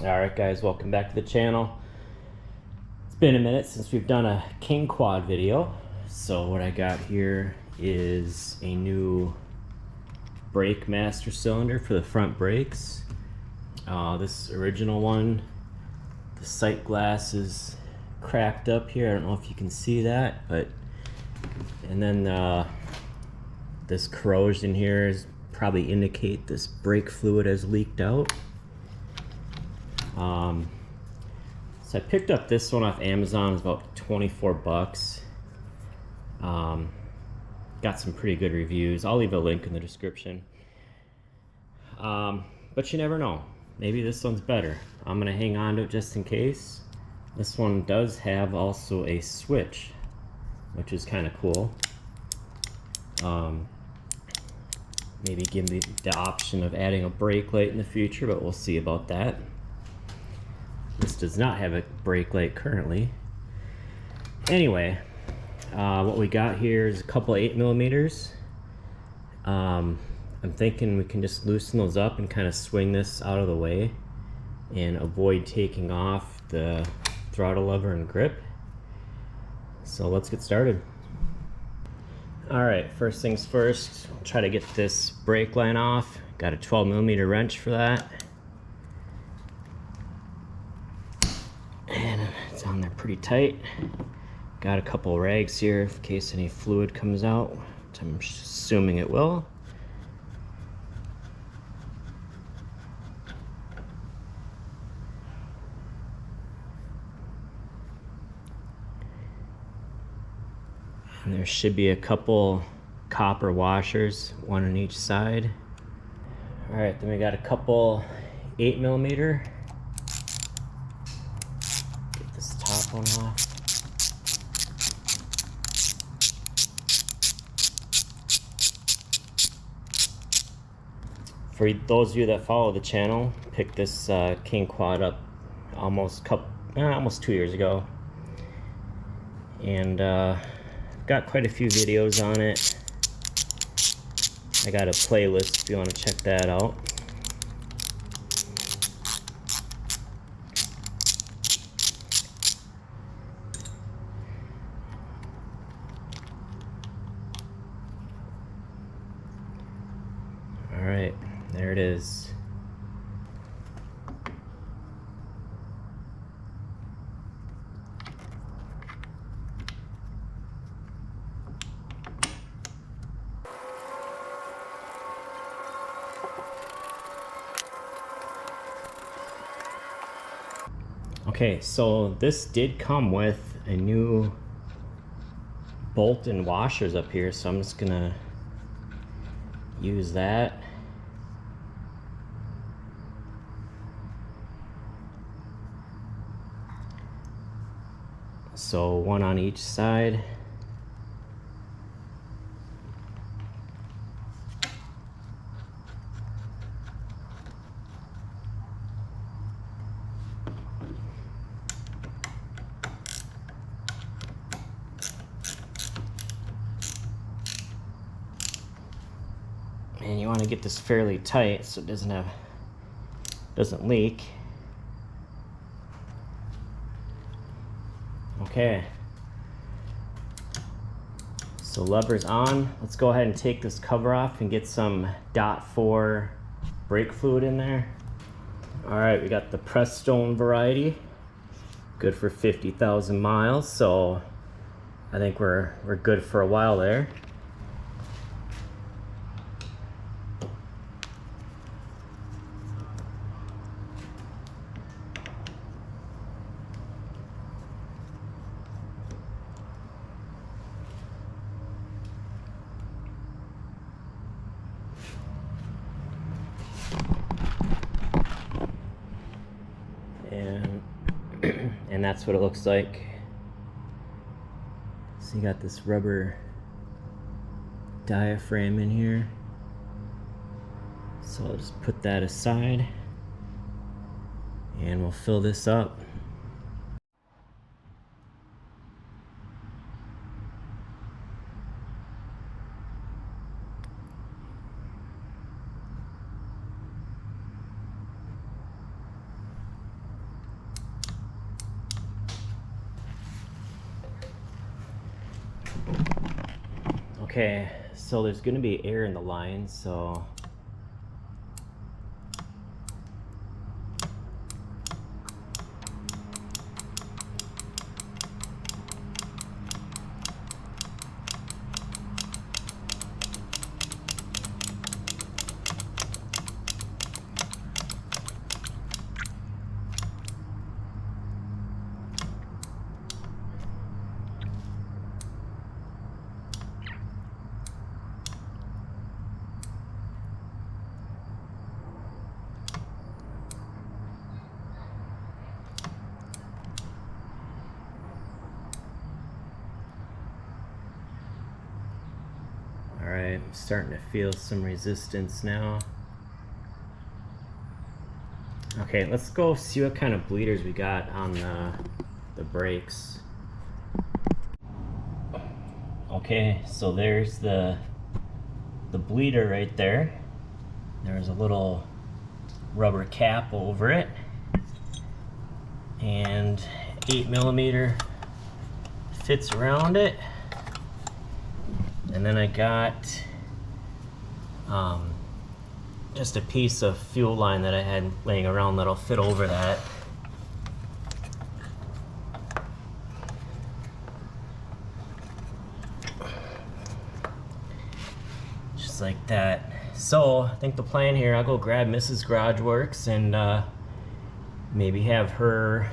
Alright guys, welcome back to the channel. It's been a minute since we've done a King Quad video. So what I got here is a new brake master cylinder for the front brakes. This original one, the sight glass is cracked up here. I don't know if you can see that, but and then this corrosion here is probably indicate this brake fluid has leaked out. So I picked up this one off Amazon. It's about 24 bucks. Got some pretty good reviews. I'll leave a link in the description. But you never know. Maybe this one's better. I'm gonna hang on to it just in case. This one does have also a switch, which is kind of cool. Maybe give me the option of adding a brake light in the future, but we'll see about that. This does not have a brake light currently. Anyway, what we got here is a couple 8mm. I'm thinking we can just loosen those up and kind of swing this out of the way and avoid taking off the throttle lever and grip. So let's get started. Alright, first things first, I'll try to get this brake line off. Got a 12mm wrench for that. And it's on there pretty tight. Got a couple rags here in case any fluid comes out, which I'm assuming it will. And there should be a couple copper washers, one on each side. All right, then we got a couple 8mm. Get this top one off. For those of you that follow the channel, picked this King Quad up almost 2 years ago, and got quite a few videos on it. I got a playlist if you want to check that out. All right, there it is. Okay, so this did come with a new bolt and washers up here, so I'm just gonna use that. So one on each side. And you want to get this fairly tight so it doesn't leak. Okay. So lever's on. Let's go ahead and take this cover off and get some .4 brake fluid in there. All right, we got the Prestone variety. Good for 50,000 miles, so I think we're good for a while there. And that's what it looks like. So you got this rubber diaphragm in here. So I'll just put that aside and we'll fill this up. Okay, so there's going to be air in the line, so alright, I'm starting to feel some resistance now. Okay, let's go see what kind of bleeders we got on the brakes. Okay, so there's the bleeder right there. There's a little rubber cap over it, and 8mm fits around it. And then I got just a piece of fuel line that I had laying around that'll fit over that. Just like that. So I think the plan here, I'll go grab Mrs. Garage Works and maybe have her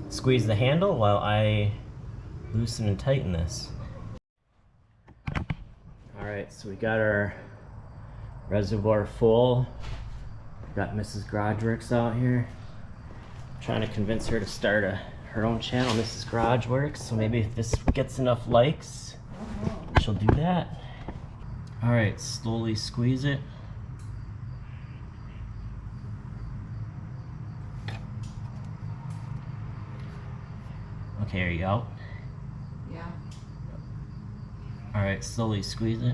squeeze the handle while I loosen and tighten this. Alright, so we got our reservoir full. We've got Mrs. Garage Works out here. I'm trying to convince her to start her own channel, Mrs. Garage Works, so maybe if this gets enough likes, she'll do that. Alright, slowly squeeze it. Okay, are you out? Yeah. Alright, slowly squeeze it.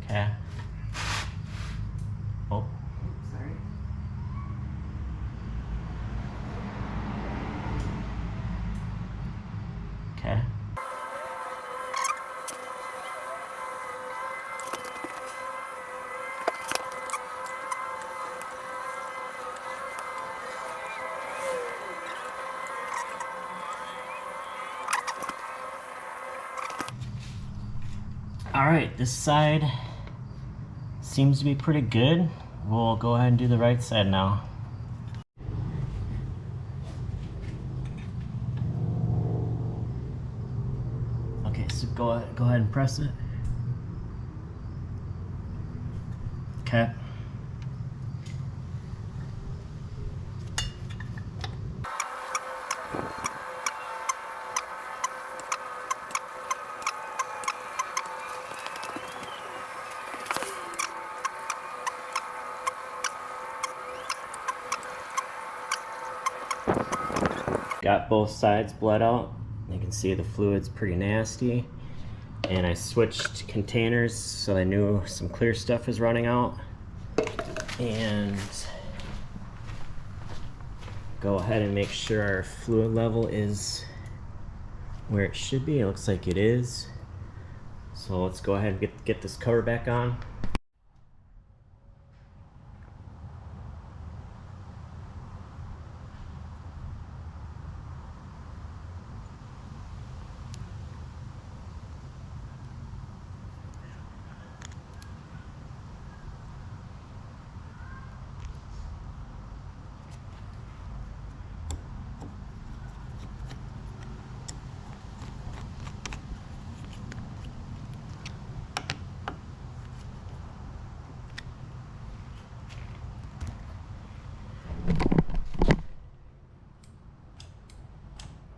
Okay. Oh. Sorry. Okay. Alright, this side seems to be pretty good. We'll go ahead and do the right side now. Okay, so go ahead and press it. Okay. Got both sides bled out. You can see the fluid's pretty nasty. And I switched containers so I knew some clear stuff is running out. And go ahead and make sure our fluid level is where it should be. It looks like it is. So let's go ahead and get this cover back on.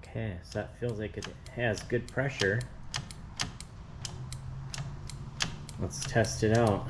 Okay, so that feels like it has good pressure. Let's test it out.